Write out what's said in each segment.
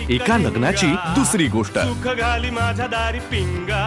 एका लग्नाची दुसरी गोष्ट. सुख घाली माझ्या दारी पिंगा.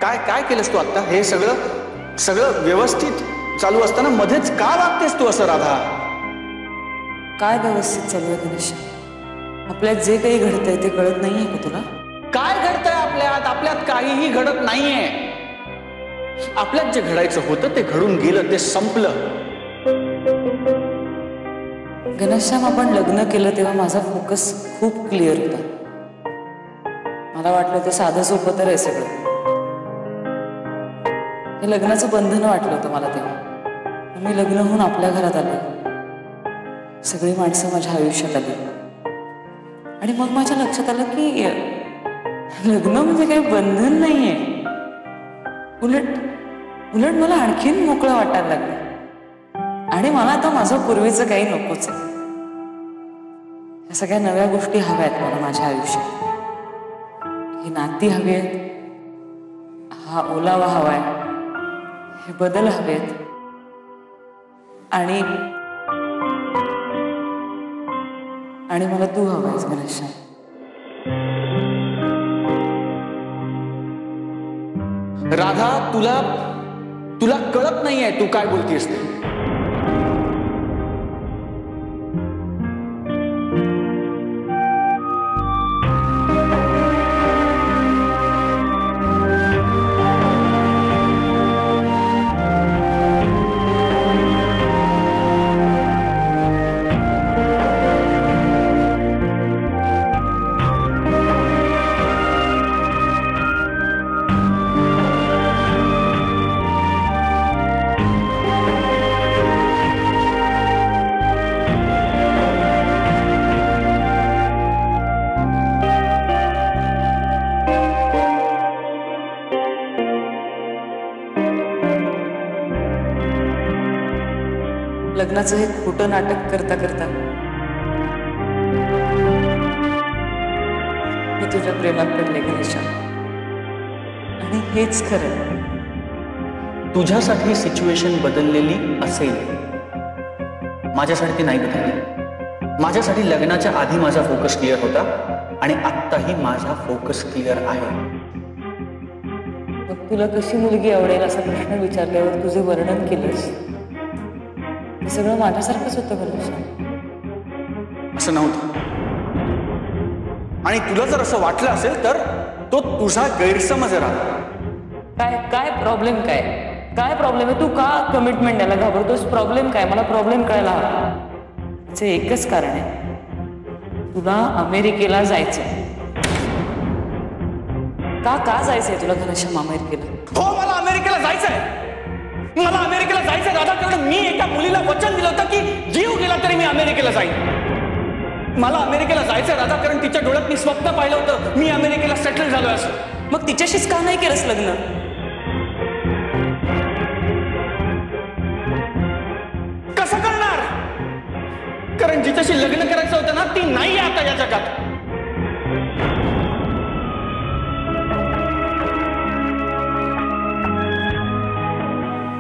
काय काय केलंस तू आता? हे सगळं सगळं व्यवस्थित चालू असताना मध्येच का वागतेस तू असं राधा? काय व्यवस्थित चालू आहे गणेश? आपल्यात जे काही घडतंय ते कळत नाहीये का तुला? काय घडतंय आपल्यात? आपल्यात काहीही घडत नाहीये. आपल्यात जे घडायचं होतं ते घडून गेलं, ते संपलं. घनश्याम, आपण लग्न केलं तेव्हा माझा फोकस खूप क्लिअर होता. मला वाटलं ते साधं सोपं तर आहे सगळं. हे लग्नाचं बंधन वाटलं होतं मला तेव्हा. मी लग्न होऊन आपल्या घरात आले, सगळी माणसं माझ्या आयुष्यात आली आणि मग माझ्या लक्षात आलं की लग्न म्हणजे काही बंधन नाहीये. उलट उलट मला आणखीन मोकळं वाटायला लागलं आणि मला आता माझं पूर्वीचं काही नकोच आहे. या सगळ्या नव्या गोष्टी हव्या आहेत मला माझ्या आयुष्यात. ही नाती हवी आहेत, हा ओलावा हवाय, हे बदल हवेत आणि मला तू हवायस गणेश. राधा, तुला कळत नाहीये तू काय बोलतेस ते. लग्नाचं हे खोटं नाटक करता करता मी तुझ्या प्रेमात पडले गणेशा. आणि हेच खरं. तुझ्यासाठी सिच्युएशन बदललेली असेल, माझ्यासाठी ती नाही बदलली. माझ्यासाठी लग्नाच्या आधी माझा फोकस क्लिअर होता आणि आत्ताही माझा फोकस क्लिअर आहे. मग तुला कशी मुलगी आवडेल असा प्रश्न विचारल्यावर तुझे वर्णन केलंस, सगळं माझ्यासारखंच होतं गणेशा. असं नव्हतं. आणि तुला जर असं वाटलं असेल तर तो तुझा गैरसमज राहा. काय काय प्रॉब्लेम काय प्रॉब्लेम आहे? तू का कमिटमेंट द्यायला घाबरतोस? प्रॉब्लेम काय? मला प्रॉब्लेम कळायला हवा. त्याचं एकच कारण आहे, तुला अमेरिकेला जायचंय. का जायचंय तुला घनश्याम अमेरिकेला? हो, मला अमेरिकेला जायचंय. मला अमेरिकेला जायचं राधा, कारण मी एका मुलीला वचन दिलं होतं की जीव गेला तरी मी अमेरिकेला जाईन. मला अमेरिकेला जायचं राधा, कारण तिच्या डोळ्यात मी स्वप्न पाहिलं होतं मी अमेरिकेला सेटल झालोय असं. मग तिच्याशीच का नाही केलंस लग्न? कसं करणार? कारण जिच्याशी लग्न करायचं होतं ना ती नाही आता या जगात.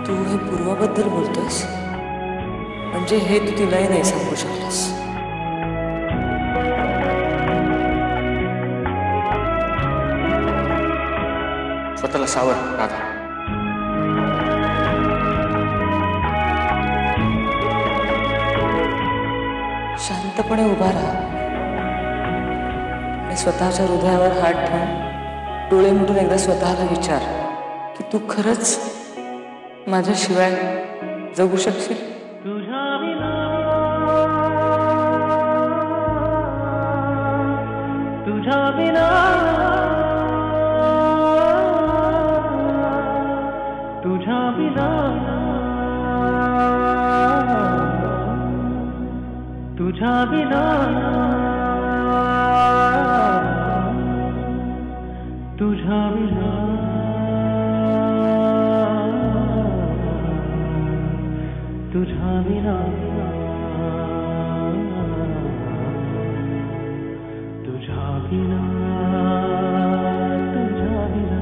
तू हे पूर्वाबद्दल बोलतोस म्हणजे हे तू तिलाही नाही सांगू शकलास. स्वतःला सावर राधा. शांतपणे उभा राहा आणि स्वतःच्या हृदयावर हात ठेवून डोळे मिटून एकदा स्वतःला विचार की तू खरंच माझ्याशिवाय जगू शकशील? तुझ्या विना तुझ्या विना तुझ्या विना तुझ्या विना तुझ्या विना तुझ्या विना तुझा विना तुझा विना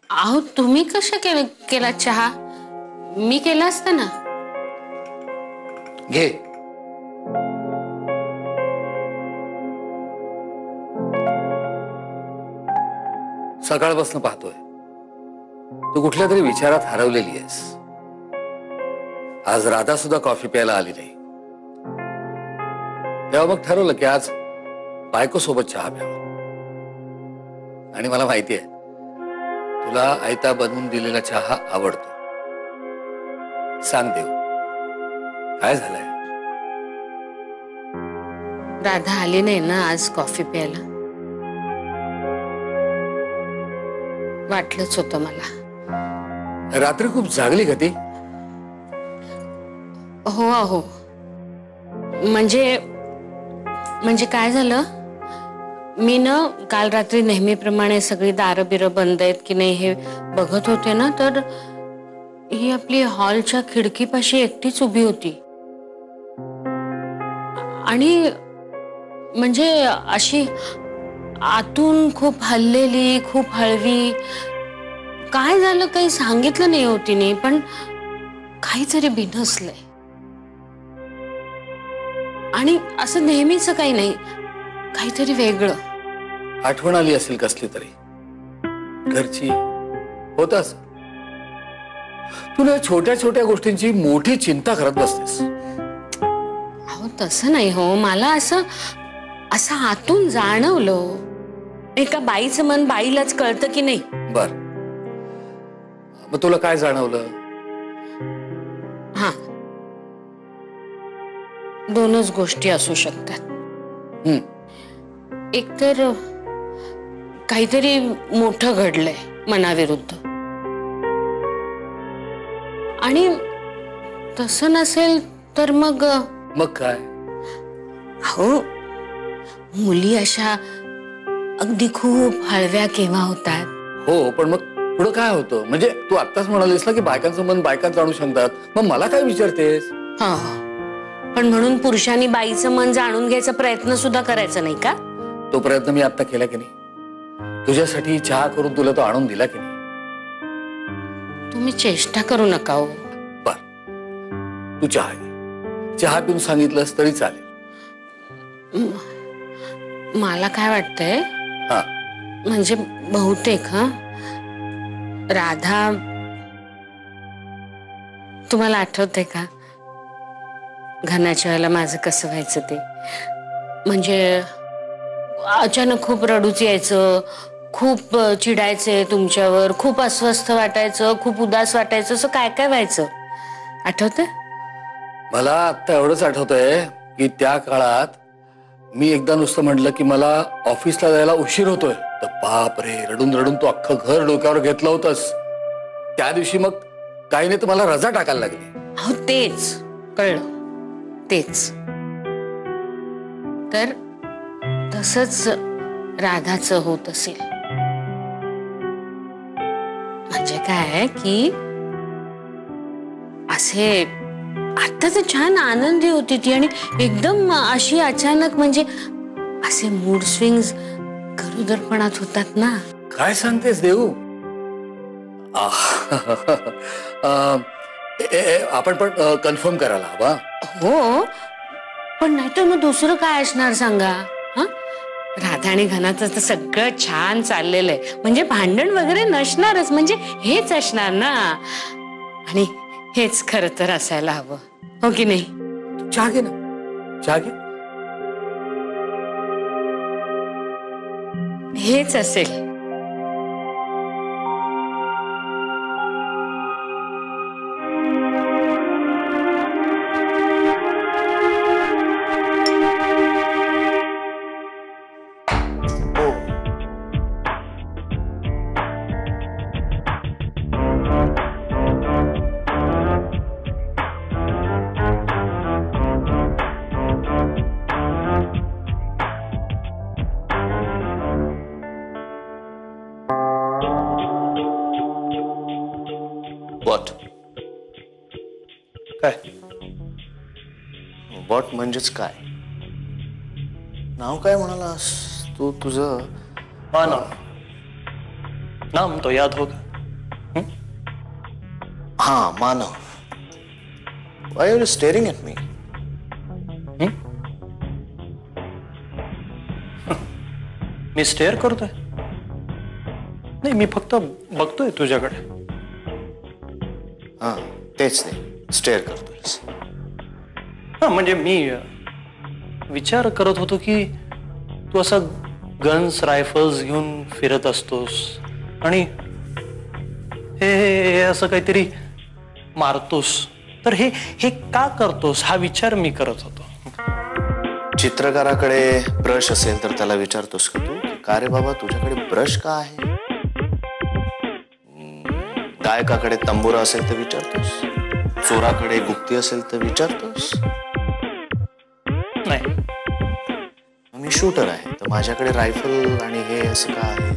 अहो तुम्ही कशा केला चहा? मी केला असता ना. घे. सकाळपासून पाहतोय तू कुठल्या तरी विचारात हरवलेली आहेस. आज राधा सुद्धा कॉफी प्यायला आली नाही. तेव्हा मग ठरवलं की आज बायको सोबत चहा प्यावा. आणि मला माहिती आहे तुला आयता बनवून दिलेला चहा आवडतो. सांग देव काय झालंय? राधा आली नाही ना आज कॉफी प्यायला. वाटलंच होतं मला. रात्री खूप जागली का ती? हो अहो म्हणजे काय झालं, मी ना काल रात्री नेहमीप्रमाणे सगळी दारं बिरं बंद आहेत की नाही हे बघत होते ना, तर ही आपली हॉलच्या खिडकीपाशी एकटीच उभी होती. आणि म्हणजे अशी आतून खूप हललेली, खूप हळवी. काय झालं काही सांगितलं नाही होती नाही, पण काहीतरी बिनसलंय. आणि असं नेहमीच काही नाही, काहीतरी वेगळं. आठवण आली असेल कसली तरी घरची. होतास तू ना छोट्या छोट्या गोष्टींची मोठी चिंता करत बसतेस. अहो तसं नाही हो, मला असं आतून जाणवलं. एका बाईचं मन बाईलाच कळतं की नाही. बर मग तुला काय जाणवलं? हा दोनच गोष्टी असू शकतात. एक तर काहीतरी मोठं घडलंय मनाविरुद्ध. आणि तसं नसेल तर मग काय? अहो मुली अशा अगदी खूप हळव्या केव्हा होतात. हो पण मग पुढं काय होतं? म्हणजे तू आत्ताच म्हणालीस ना की बायकांचं मन बायकांच जाणू शकतात. मग मला काय विचारतेस? हा पण म्हणून पुरुषांनी बाईचं मन जाणून घ्यायचा प्रयत्न सुद्धा करायचा नाही का? तो प्रयत्न मी आता केला की नाही? तुझ्यासाठी चहा करून तुला तो आणून दिला की नाही? तुम्ही चेष्टा करू नका हो. बर, तू चहा घे. चहा पिऊन सांगितलंस तरी चालेल. मला काय वाटतंय, हा, म्हणजे बहुतेक राधा, तुम्हाला आठवतंय का घनाच्या वेळेला माझं कसं व्हायचं ते? म्हणजे अचानक खूप रडूच यायचं, खूप चिडायचे तुमच्यावर, खूप अस्वस्थ वाटायचं, खूप उदास वाटायचं, असं काय काय व्हायचं आठवतंय? मला आता एवढंच आठवतंय की त्या काळात मी एकदा नुसतं म्हटलं की मला ऑफिसला जायला उशीर होतोय, तर बाप रे, रडून रडून तू अख्खं घर डोक्यावर घेतलं होतंस. त्या दिवशी मग काही नाही, तुम्हाला रजा टाकायला लागली. हो तेच कळलं, तेच. तर तसंच राधाचं होत असेल. म्हणजे काय की असे आता तर छान आनंदी होती ती, आणि एकदम अशी अचानक म्हणजे असे मूड स्विंग्स गरोदरपणात होतात ना. काय सांगतेस देऊ? आपण पण कन्फर्म करायला हवा. हो, पण नाहीतर मग दुसरं काय असणार सांगा? राधा आणि घनाचं तर सगळं छान चाललेलं आहे, म्हणजे भांडण वगैरे नसणारच, म्हणजे हेच असणार ना. आणि हेच खरं तर असायला हवं, हो की नाही? चहा घे ना, चहा घे. हेच असेल. व्हॉट? काय व्हॉट म्हणजेच काय? नाव काय म्हणालास तू तुझं? मानव. नाम तो याद होगा. हा, Manav. Why are you staring at me? मी स्टेअर करतोय? नाही, मी फक्त बघतोय तुझ्याकडे. हा, तेच ते स्टेअर करतोयस. हा, म्हणजे मी विचार करत होतो की तू असं गन्स रायफल्स घेऊन फिरत असतोस आणि हे असं काहीतरी मारतोस, तर हे का करतोस हा विचार मी करत होतो. चित्रकाराकडे ब्रश असेल तर त्याला विचारतोस का तू, का रे बाबा तुझ्याकडे ब्रश का आहे? गायकाकडे तंबुरा असेल तर विचारतोस, चोराकडे गुप्ती असेल तर विचारतोस? नाही, मी शूटर आहे तर माझ्याकडे रायफल आणि हे असं का आहे,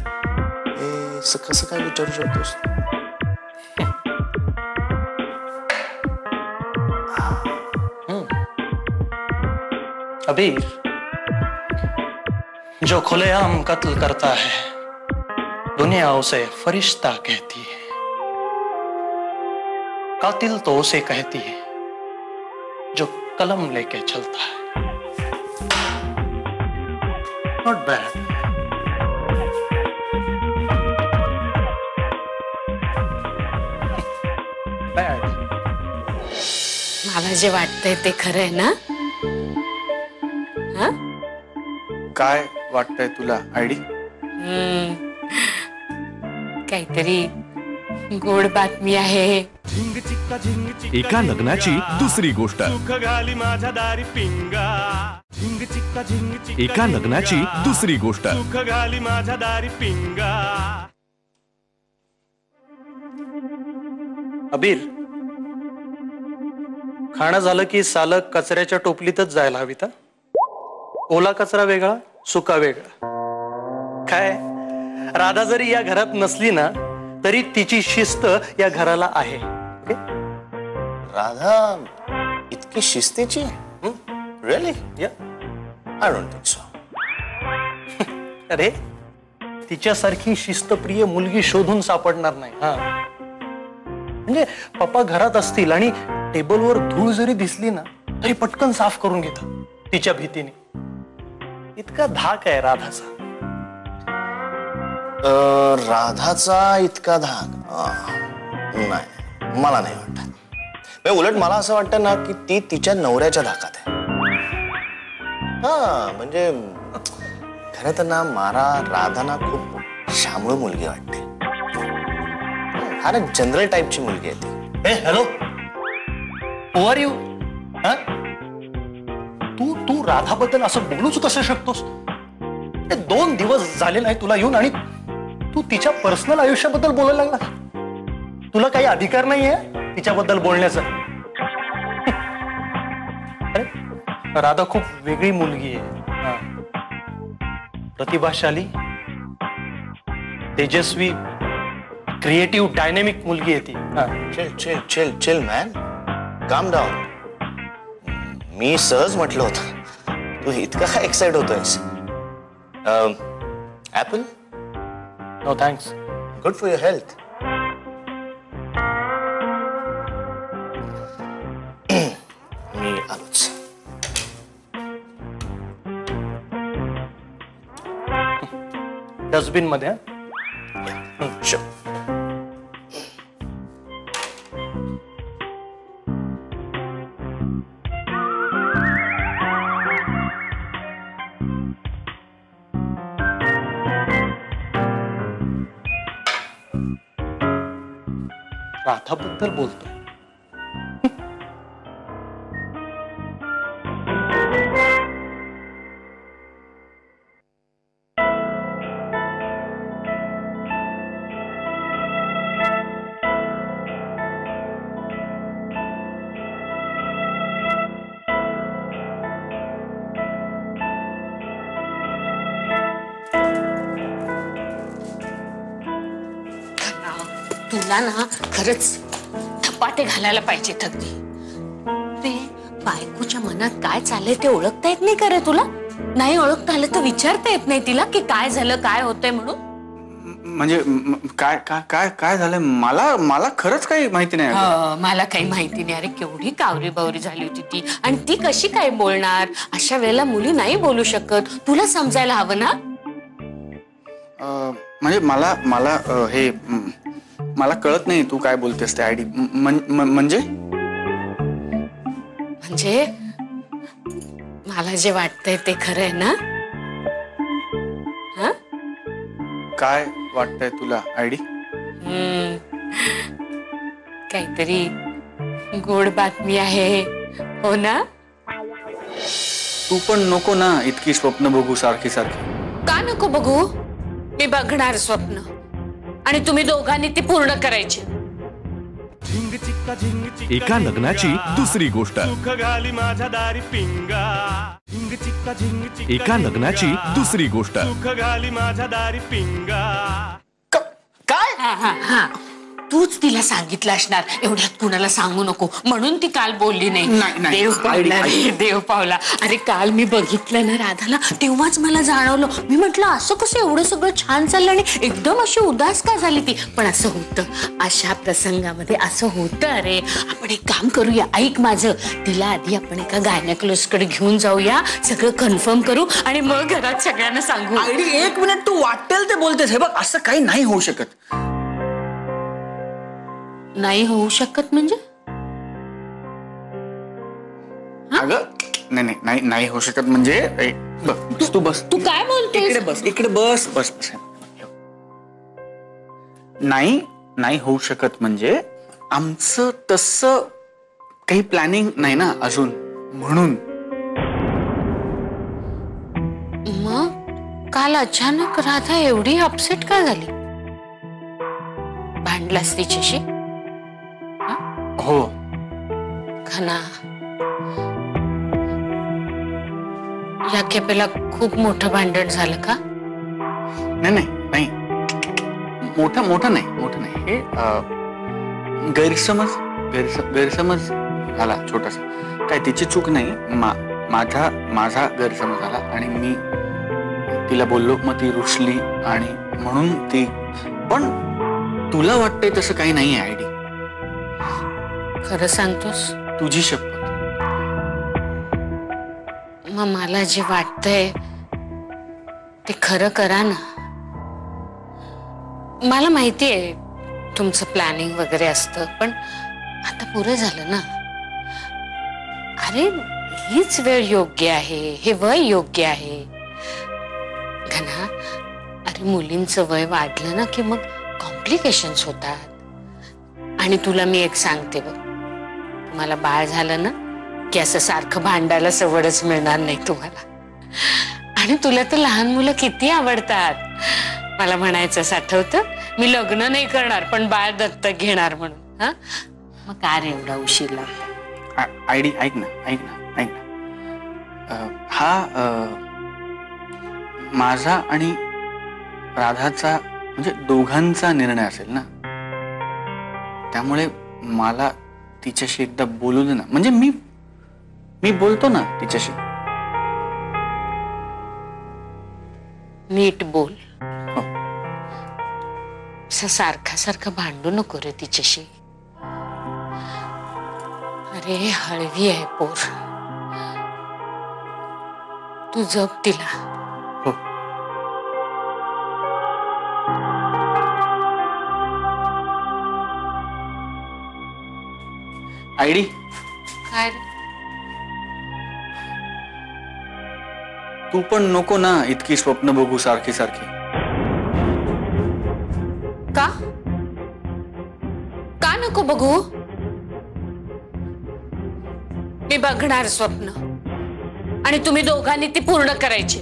हे कसं काय विचारू शकतोस? अबीर, जो खुलेआम कत्ल करता है दुनिया उसे फरिश्ता कहती है, कातिल तो उसे कहती है जो कलम लेके चलता है. Not bad. बैड. मला जे वाटतंय ते खरं आहे ना? हा? काय वाटतंय तुला आयडी? काहीतरी गोड बातमी आहे. एका लग्नाची दुसरी गोष्ट. एका लग्नाची दुसरी गोष्ट. अबीर, खाणं झालं की सालं कचऱ्याच्या टोपलीतच जायला हवीत. ओला कचरा वेगळा, सुका वेगळा. काय, राधा जरी या घरात नसली ना तरी तिची शिस्त या घराला आहे. राधा इतकी शिस्तीची? Really? I don't think so. अरे, तिच्यासारखी शिस्तप्रिय मुलगी शोधून सापडणार नाही. हा, म्हणजे पप्पा घरात असतील आणि टेबलवर धूळ जरी दिसली ना तरी पटकन साफ करून घेतात तिच्या भीतीने. इतका धाक आहे राधाचा. राधाचा इतका धाक नाही, मला नाही वाटत. उलट मला असं वाटतं ना की ती तिच्या नवऱ्याच्या धाकात आहे. हा म्हणजे खरं तर ना मला राधा ना खूप शामळू मुलगी वाटते. हा ना जनरल टाईपची मुलगी आहे ती. ए हॅलो, हू आर यू? तू राधाबद्दल असं बोलूच कसं शकतोस? 2 दिवस झाले नाही तुला येऊन आणि तू तिच्या पर्सनल आयुष्याबद्दल बोलायला लागला. तुला काही अधिकार नाहीये तिच्याबद्दल बोलण्याचा. अरे राधा खूप वेगळी मुलगी आहे. प्रतिभाशाली, तेजस्वी, क्रिएटिव्ह, डायनेमिक मुलगी आहे ती. Chill chill chill chill man, calm down. मी सहज म्हटलं होतं, तू इतका काय एक्साइट होतोयस? Apple? No thanks. Good for your health. मी आलोच. डस्टबिन मध्ये. Sure. राधाबद्दल बोलतोय. तुला ना खरंच धपाटे घालायला पाहिजेत अगदी. ते बायकोच्या मनात काय चाललंय ते ओळखता येत नाही का रे तुला? नाही ओळखता आलं तर विचारता येत नाही तिला की काय झालं, काय होतंय म्हणून? म्हणजे काय काय काय काय झालंय मला खरंच काही माहिती नाही. मला काही माहिती नाही. अरे केवढी कावरी बावरी झाली होती ती, आणि ती कशी काय बोलणार? अशा वेळेला मुली नाही बोलू शकत. तुला समजायला हवं ना. म्हणजे मला हे मला कळत नाही तू काय बोलतेस ते आयडी. म्हणजे मला जे वाटतंय ते खरं आहे ना? हा? काय वाटतंय तुला आयडी? काहीतरी गोड बातमी आहे, हो ना? तू पण नको ना इतकी स्वप्न बघू सारखी सारखी. का नको बघू? मी बघणार स्वप्न आणि तुम्ही दोघांनी ती पूर्ण करायची. एका लग्नाची दुसरी गोष्ट. एका लग्नाची दुसरी गोष्ट. काय? हा तूच तिला सांगितलं असणार, एवढ्यात कुणाला सांगू नको म्हणून ती काल बोलली नाही. देव पावला रे, देव पावला. अरे काल मी बघितलं ना राधाला, तेव्हाच मला जाणवलं. मी म्हटलं असं कसं एवढं सगळं छान चाललं आणि एकदम अशी उदास का झाली ती? पण असं होतं अशा प्रसंगामध्ये, असं होतं. अरे आपण एक काम करूया, ऐक माझं. तिला आधी आपण एका गायनेकोलॉजिस्टकडे घेऊन जाऊया, सगळं कन्फर्म करू आणि मग घरात सगळ्यांना सांगू. आयडी 1 मिनिट, तू वाटेल ते बोलतेस. हे बघ असं काही नाही होऊ शकत. नाही होऊ शकत म्हणजे? अगं नाही नाही होऊ शकत म्हणजे तू बस. तू काय बोलतोय? इकडे बस. नाही होऊ शकत म्हणजे आमचं तसं काही प्लॅनिंग नाही ना अजून, म्हणून. मग काल अचानक राधा एवढी अपसेट का झाली? भांडलास तिच्याशी? हो. खना या खेपेला खूप मोठं भांडण झालं का? नाही मोठं नाही. हे गैरसमज झाला छोटासा. काय तिची चूक नाही, माझा गैरसमज झाला आणि मी तिला बोललो, मग ती रुसली आणि म्हणून ती. पण तुला वाटतंय तसं काही नाही आयडी. खरं सांगतोस? तुझी शपथ. मग मला जे वाटतंय ते खरं करा ना. मला माहितीये तुमचं प्लॅनिंग वगैरे असतं, पण आता पुरं झालं ना. अरे हीच वेळ योग्य आहे, हे वय योग्य आहे. घना, अरे मुलींचं वय वाढलं ना की मग कॉम्प्लिकेशन्स होतात. आणि तुला मी एक सांगते बघ, तुम्हाला बाळ झालं ना की असं सारखं भांडायला सवडच मिळणार नाही तुम्हाला. आणि तुला तर लहान मुलं किती आवडतात. मला म्हणायचं आठवतं, मी लग्न नाही करणार पण बाळ दत्तक घेणार म्हणून. हा मग का रे एवढा उशीर लागतो? आयडी ऐक ना. हा माझा आणि राधाचा म्हणजे दोघांचा निर्णय असेल ना, त्यामुळे मला तिच्याशी एकदा बोलू दे ना. म्हणजे मी बोलतो ना तिच्याशी. नीट बोल. सारखा सारखा भांडू नको रे तिच्याशी. अरे हळवी आहे पोर, तू जप तिला. हो. आयडी काय तू पण नको ना इतकी स्वप्न बघू सारखी सारखी. का नको बघू? मी बघणार स्वप्न आणि तुम्ही दोघांनी ती पूर्ण करायची.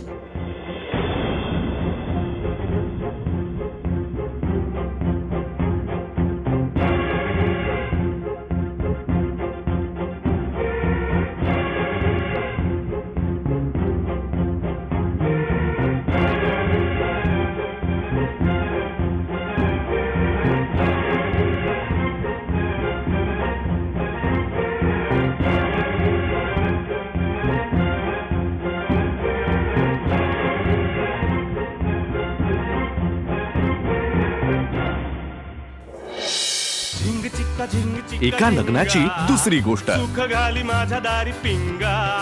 एका लग्नाची दुसरी गोष्ट. सुख घाली माझ्या दारी पिंगा.